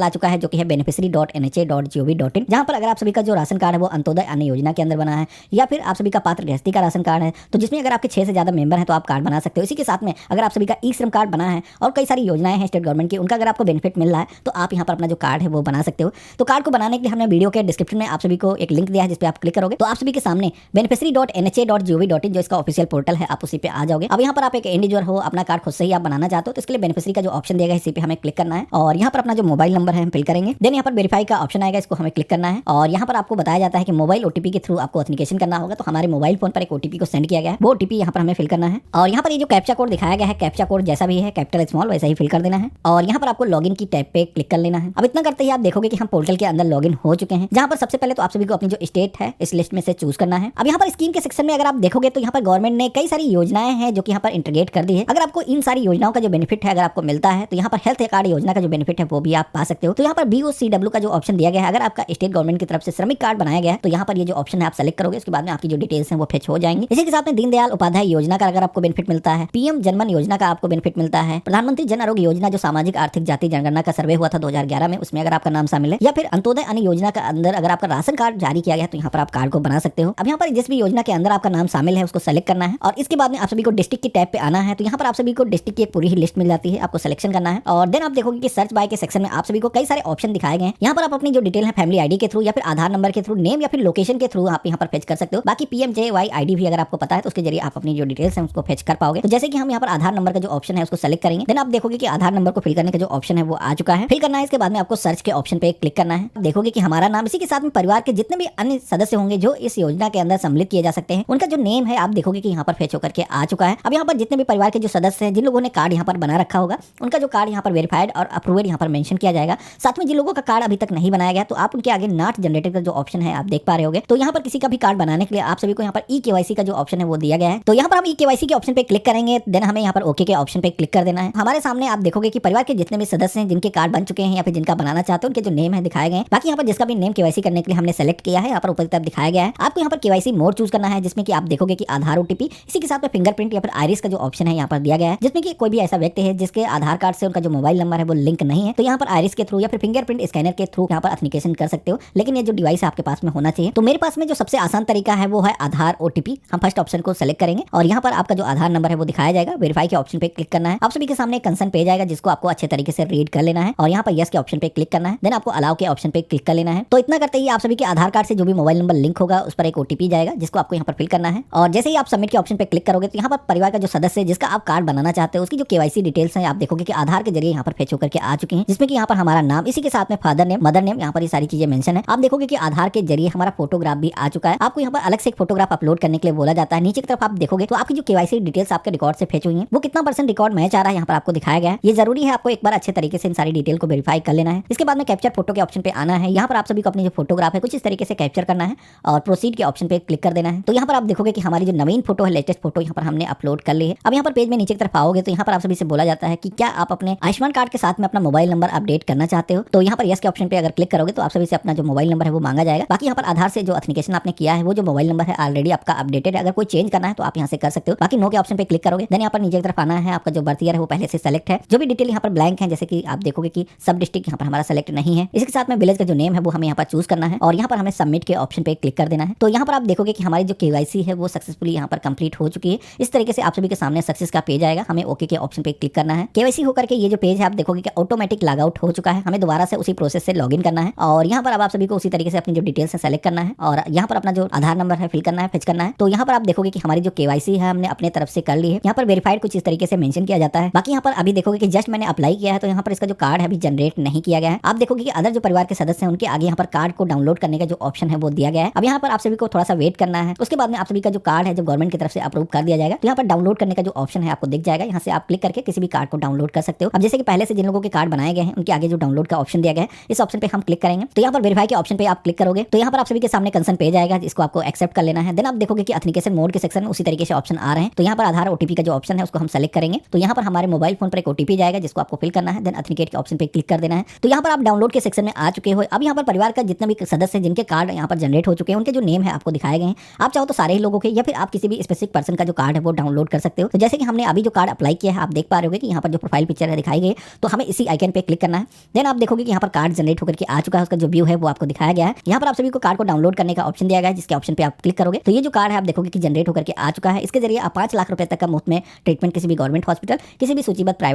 आ चुका है जो कि है beneficiary.nha.gov.in, जहां पर अगर आप सभी का जो राशन कार्ड है वो अंत्योदय अन्न योजना के अंदर बना है या फिर आप सभी का पात्र गृहस्थी का राशन कार्ड है, तो जिसमें अगर आपके 6 से ज्यादा मेंबर हैं तो आप कार्ड बना सकते हो। इसी के साथ में अगर आप सभी का ई श्रम कार्ड बना है और कई सारी योजनाएं हैं स्टेट गवर्नमेंट की, उनका अगर आपको बेनिफिट मिल रहा है तो आप यहाँ पर अपना जो कार्ड है वो बना सकते हो। तो कार्ड को बनाने के लिए हमने वीडियो के डिस्क्रिप्शन में आप सभी को एक लिंक दिया है, जिस पे आप क्लिक करोगे तो आप सभी के सामने beneficiary.nha.gov.in जो इसका ऑफिशियल पोर्टल है आप उसी पे आ जाओगे। अब यहाँ पर आप एक इंडिविजुअल हो, अपना कार्ड खुद से ही आप बनाना चाहते हो, तो इसके लिए बेनिफिशियरी का जो ऑप्शन दिया गया है इसी पे हमें क्लिक करना है और यहाँ पर अपना जो मोबाइल नंबर है हम फिल करेंगे। देन यहाँ पर वेरीफाई का ऑप्शन आएगा, इसको हमें क्लिक करना है और यहाँ पर आपको बताया जाता है कि मोबाइल ओटीपी के थ्रू आपको ऑथेंटिकेशन करना होगा। तो हमारे मोबाइल फोन पर एक ओटीपी को सेंड किया गया है, वो ओटीपी यहाँ पर हमें फिल करना है और यहाँ पर ये जो कैप्चा कोड दिखाया गया है, कैप्चा कोड जैसा भी है कैपिटल स्मॉल वैसा ही फिल कर देना है और यहाँ पर आपको लॉगिन की टैब पे क्लिक कर लेना है। अब इतना करते ही आप देखोगे कि हम पोर्टल के अंदर लॉगिन हो चुके हैं, जहाँ पर सबसे पहले तो आप सभी को अपनी जो स्टेट है इस लिस्ट में से चूज करना है। अब यहाँ पर स्कीम के सेक्शन में अगर आप देखोगे तो यहाँ पर गवर्नमेंट ने कई सारी योजनाएं हैं जो कि यहाँ पर इंटीग्रेट कर दी है। अगर आपको इन सारी योजनाओं का जो बेनिफिट है अगर आपको मिलता है तो यहाँ पर हेल्थ कार्ड योजना का जो बेनिफिट है वो भी आप पा सकते हो। तो यहाँ पर BOCW का जो ऑप्शन दिया गया है, अगर आपका स्टेट गवर्नमेंट की तरफ से श्रमिक कार्ड बनाया गया है तो यहाँ पर ये जो ऑप्शन है आप सेलेक्ट करोगे, उसके बाद में आपकी जो डिटेल्स हैं वो फेच हो जाएंगी। इसी के साथ में दीनदयाल उपाध्याय योजना का अगर आपको बेनिफिट मिलता है, PM जनमन योजना का आपको बेनिफिट मिलता है, प्रधानमंत्री जन आरोग्य योजना जो सामाजिक आर्थिक जाति जनगणना का सर्वे हुआ था 2011 में, उसमें अगर आपका नाम शामिल है, या फिर अंत्योदय अन्न योजना के अंदर अगर आपका राशन कार्ड जारी किया गया है तो यहाँ पर आप कार्ड को बना सकते हो। अब यहाँ पर जिस भी योजना के अंदर आपका नाम शामिल है उसको सेलेक्ट करना है और इसके बाद में आप सभी को डिस्ट्रिक्ट की टैब पे आना है। तो यहाँ पर आप सभी को डिस्ट्रिक्ट की एक पूरी ही लिस्ट मिल जाती है, आपको सिलेक्शन करना है और देन आप देखोगे कि सर्च बाय के सेक्शन में आप सभी को कई सारे ऑप्शन दिखाए गए हैं। यहाँ पर आप अपनी जो डिटेल है फैमिली आईडी के थ्रू या फिर आधार नंबर के थ्रू, नेम या फिर लोकेशन के थ्रू आप यहाँ पर फेच कर सकते हो। बाकी PMJY ID भी अगर आपको पता है तो उसके जरिए आप अपनी जो डिटेल्स है उसको फेच कर पाओगे। तो जैसे कि हम यहाँ पर आधार नंबर का जो ऑप्शन है उसको सेलेक्ट करेंगे, देन आप देखोगे कि आधार नंबर को फिल करने का जो ऑप्शन है वो आ चुका है, फिल करना है। इसके बाद में आपको सर्च के ऑप्शन पे क्लिक करना है, देखोगे कि हमारा नाम, इसी के साथ में परिवार के जितने भी अन्य सदस्य होंगे जो इस योजना के अंदर सम्मिलित किए जा सकते हैं, उनका जो नेम है आप देखोगे कि यहाँ पर फेच होकर के आ चुका है। अब यहाँ पर जितने भी परिवार के जो सदस्य हैं, जिन लोगों ने कार्ड यहाँ पर बना रखा होगा, उनका जो कार्ड यहाँ पर वेरीफाइड और अप्रूव्ड यहाँ पर मेंशन किया जाएगा। साथ में जिन लोगों का कार्ड अभी तक नहीं बनाया गया तो आप उनके आगे नॉट जनरेटेड का जो ऑप्शन है आप देख पा रहे होगे। तो यहाँ पर किसी का भी कार्ड बनाने के लिए आप सभी को यहाँ पर EKYC का जो ऑप्शन है वो दिया गया है। तो यहाँ पर हम EKYC के ऑप्शन पे क्लिक करेंगे, देन हमें यहाँ पर ओके के ऑप्शन पे क्लिक कर देना है। हमारे सामने आप देखोगे कि परिवार के जितने भी सदस्य हैं जिनके कार्ड बन चुके हैं या फिर जिनका बनाना चाहते हैं उनके जो नेम है दिखाए गए हैं। बाकी यहाँ पर जिसका भी नेम KYC करने के लिए हमने सेलेक्ट किया है यहाँ पर ऊपर की तरफ दिखाया गया है। आपको यहाँ पर KYC मोड चूज करना है, जिसमें कि आप देखोगे कि आधार OTP, इसी के साथ में फिंगरप्रिंट या फिर आइरिस का जो ऑप्शन है यहाँ पर दिया गया है, जिसमें कि कोई भी ऐसा व्यक्ति है जिसके आधार कार्ड से उनका जो मोबाइल नंबर है वो लिंक नहीं है तो यहाँ पर आइरिस के थ्रू या फिर फिंगरप्रिंट स्कैनर के थ्रू यहाँ पर ऑथेंटिकेशन कर सकते हो। लेकिन ये जो डिवाइस आपके पास में होना चाहिए। तो मेरे पास में जो सबसे आसान तरीका है वो है आधार OTP। हम फर्स्ट ऑप्शन को सेलेक्ट करेंगे और यहाँ पर आपका जो आधार नंबर है वो दिखाया जाएगा। वेरीफाई के ऑप्शन पे क्लिक करना है। आप सभी के सामने कंसर्न पेज आएगा जिसको आपको अच्छे तरीके से रीड कर लेना है और यहाँ पर यस के ऑप्शन पे क्लिक करना है, देन आपको अलाउ के ऑप्शन पे क्लिक कर लेना है। तो इतना करते ही आप सभी के आधार कार्ड से जो भी मोबाइल नंबर लिंक होगा उस पर एक OTP जाएगा जिसको आपको यहाँ पर फिल करना है और जैसे ही आप सबमिट के ऑप्शन पे क्लिक करोगे तो यहाँ पर परिवार का जो सदस्य है जिसका आप कार्ड बनाना चाहते हो उसकी जो KYC डिटेल्स है आप देखोगे कि आधार के जरिए यहाँ पर फेच होकर के आ चुकी है, जिसमें कि यहाँ पर हमारा नाम, इसी के साथ में फादर नेम, मदर नेम, यहाँ पर ये सारी चीजें मेंशन है। आप देखोगे कि आधार के जरिए हमारा फोटोग्राफ भी आ चुका है। आपको यहाँ पर अलग से एक फोटोग्राफ अपलोड करने के लिए बोला जाता है। नीचे की तरफ आप देखोगे तो आपकी जो KYC डिटेल्स आपके रिकॉर्ड से फेच हुई है वो कितना % रिकॉर्ड मैच आ रहा है यहाँ पर आपको दिखाया गया है। ये जरूरी है आपको एक बार अच्छे तरीके से इन सारी डिटेल को वेरीफाई कर लेना है। इसके बाद में कैप्चर फोटो के ऑप्शन पे आना है। यहाँ पर आप सभी को अपनी जो फोटोग्राफ है कुछ इस तरीके से कैप्चर करना है और प्रोसीड के ऑप्शन पे क्लिक कर देना है। तो यहाँ पर आप देखोगे कि हमारी जो नवीन फोटो है, लेटेस्ट फोटो यहाँ पर हमने अपलोड कर ली है। अब यहाँ पर पेज में नीचे की तरफ आओगे तो यहाँ पर आप सभी से बोला जाता है कि क्या आप अपने आयुष्मान कार्ड के साथ में अपना मोबाइल नंबर अपडेट करना चाहते हो। तो यहाँ पर यस के ऑप्शन पे अगर क्लिक करोगे तो आप सभी से अपना जो मोबाइल नंबर है वो मांगा जाएगा। बाकी यहाँ पर आधार से जो ऑथेंटिकेशन आपने किया है वो जो मोबाइल नंबर है ऑलरेडी आपका अपडेटेड है, अगर कोई चेंज करना है तो आप यहाँ से कर सकते हो। बाकी नो के ऑप्शन पे क्लिक करोगे, देन यहाँ पर नीचे की तरफ आना है। आपका जो बर्थ ईयर है वो पहले से सेलेक्ट है, जो भी डिटेल यहाँ पर ब्लैंक है, जैसे कि आप देखोगे कि सब डिस्ट्रिक्ट यहाँ पर हमारा सेलेक्ट नहीं है। इसके साथ में विलेज का जो नेम है वो हमें यहाँ पर चूज करना है और यहाँ पर हमें सबमिट के ऑप्शन पे क्लिक कर देना है। तो यहाँ पर आप देखोगे कि हमारी जो KYC है वो सक्सेसफुली यहाँ पर कंप्लीट हो चुकी है। इस तरीके से आप सभी के सामने सक्सेस का पेज आएगा, हमें ओके के ऑप्शन पे क्लिक करना है। KYC होकर के ये जो पेज है आप देखोगे कि ऑटोमेटिक लॉग आउट हो चुका है, हमें दोबारा से उसी प्रोसेस से लॉगिन करना है और यहाँ पर अब आप सभी को उसी तरीके से अपनी जो डिटेल्स है सेलेक्ट करना है और यहाँ पर अपना जो आधार नंबर है फिल करना है, फेच करना है। तो यहाँ पर आप देखोगे कि हमारी जो KYC है हमने अपने तरफ से कर ली है। यहाँ पर वेरीफाइड कुछ इस तरीके से मेंशन किया जाता है। बाकी यहाँ पर अभी देखोगे कि जस्ट मैंने अप्लाई किया है तो यहाँ पर इसका जो कार्ड है अभी जनरेट नहीं किया गया है। आप देखोगे कि अदर जो परिवार के सदस्य हैं उनके आगे यहाँ पर कार्ड को डाउनलोड करने का जो ऑप्शन है वो दिया गया है। अब यहाँ पर आप सभी को थोड़ा सा वेट करना है, उसके बाद में आप सभी का जो कार्ड है जो गवर्नमेंट की तरफ से अप्रूव कर दिया जाएगा। तो यहाँ पर डाउनलोड करने का जो ऑप्शन है आपको दिख जाएगा, यहाँ से आप क्लिक करके किसी भी कार्ड को डाउनलोड कर सकते हो। अब जैसे कि पहले से जिन लोगों के कार्ड बनाए गए हैं उनके आगे जो डाउनलोड का ऑप्शन दिया गया है इस ऑप्शन पे हम क्लिक करेंगे। तो यहाँ पर वेरीफाई के ऑप्शन पे आप क्लिक करोगे तो यहाँ पर आप सभी के सामने कंसर्न पेज आएगा, इसको आपको एक्सेप्ट कर लेना है। देन आप देखोगे कि ऑथेंटिकेशन मोड के सेक्शन में उसी तरीके से ऑप्शन आ रहे हैं। तो यहाँ पर आधार OTP का जो ऑप्शन है उसको हम सेलेक्ट करेंगे। तो यहाँ पर हमारे मोबाइल फोन पर एक OTP जाएगा जिसको आपको फिल करना है, देन ऑथेंटिकेट के ऑप्शन पे क्लिक कर देना है। तो यहाँ पर आप डाउनलोड के सेक्शन में आ चुके हो। अब यहाँ पर परिवार का जितने भी सदस्य हैं जिनके कार्ड यहाँ पर जनरेट हो चुके हैं उनके जो नेम है आपको दिखाए गए हैं। आप चाहो तो सारे ही लोगों के या फिर आप किसी भी स्पेसिफिक पर्सन का जो कार्ड है वो डाउनलोड कर सकते हो। तो जैसे कि हमने अभी जो कार्ड अप्लाई किया है आप देख पा रहे हो कि यहाँ पर जो प्रोफाइल पिक्चर है दिखाई गई, तो हमें इसी आइकन पे क्लिक करना है देन आप देखोगे कि यहाँ पर कार्ड जनरेट होकर के आ चुका है, उसका जो व्यू है वो आपको दिखाया गया है। यहाँ पर आप सभी को कार्ड को डाउनलोड करने का ऑप्शन दिया गया है, जिसके ऑप्शन पे आप क्लिक करोगे तो ये जो कार्ड है आप देखोगे कि जनरेट होकर के आ चुका है। इसके जरिए आप 5 लाख रुपए तक का मुफ्त में ट्रीटमेंट किसी भी गवर्नमेंट हॉस्पिटल, किसी भी सूचीबद्ध प्राइवेट